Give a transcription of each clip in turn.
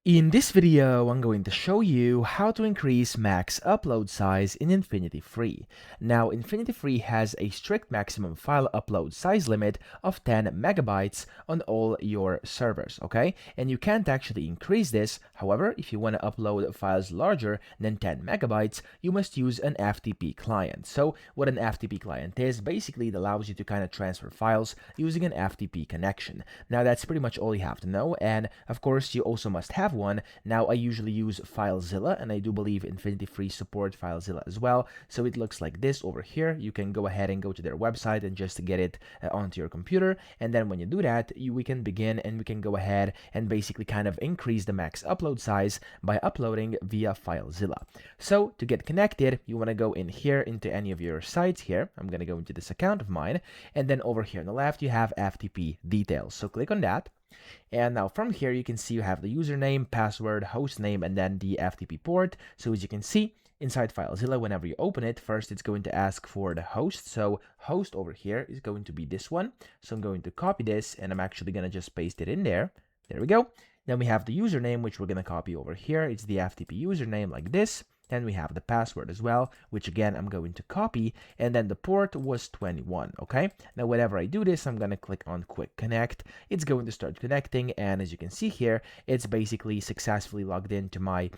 In this video, I'm going to show you how to increase max upload size in InfinityFree. Now, InfinityFree has a strict maximum file upload size limit of 10 megabytes on all your servers, okay? And you can't actually increase this. However, if you want to upload files larger than 10 megabytes, you must use an FTP client. So what an FTP client is, basically it allows you to kind of transfer files using an FTP connection. Now, that's pretty much all you have to know. And of course, you also must have one. Now I usually use FileZilla, and I do believe InfinityFree support FileZilla as well. So it looks like this over here. You can go ahead and go to their website and just get it onto your computer. And then when you do that, we can begin and we can go ahead and basically kind of increase the max upload size by uploading via FileZilla. So to get connected, you want to go in here into any of your sites here. I'm going to go into this account of mine. And then over here on the left, you have FTP details. So click on that. And now from here, you can see you have the username, password, host name, and then the FTP port. So as you can see, inside FileZilla, whenever you open it, first it's going to ask for the host. So host over here is going to be this one. So I'm going to copy this, and I'm actually going to just paste it in there. There we go. Then we have the username, which we're going to copy over here. It's the FTP username like this. Then we have the password as well, which again, I'm going to copy. And then the port was 21, okay? Now, whenever I do this, I'm going to click on Quick Connect. It's going to start connecting. And as you can see here, it's basically successfully logged into my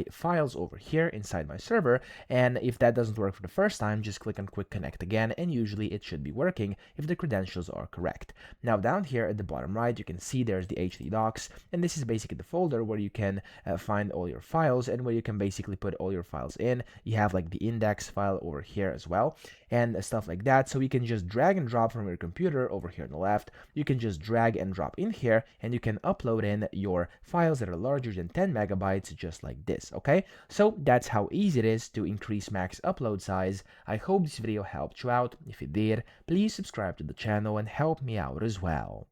files over here inside my server. And if that doesn't work for the first time, just click on Quick Connect again. And usually it should be working if the credentials are correct. Now, down here at the bottom right, you can see there's the HD docs. And this is basically the folder where you can find all your files and where you can basically put all your files in. You have like the index file over here as well and stuff like that. So you can just drag and drop from your computer over here on the left. You can just drag and drop in here and you can upload in your files that are larger than 10 megabytes just like this, okay? So that's how easy it is to increase max upload size. I hope this video helped you out. If it did, please subscribe to the channel and help me out as well.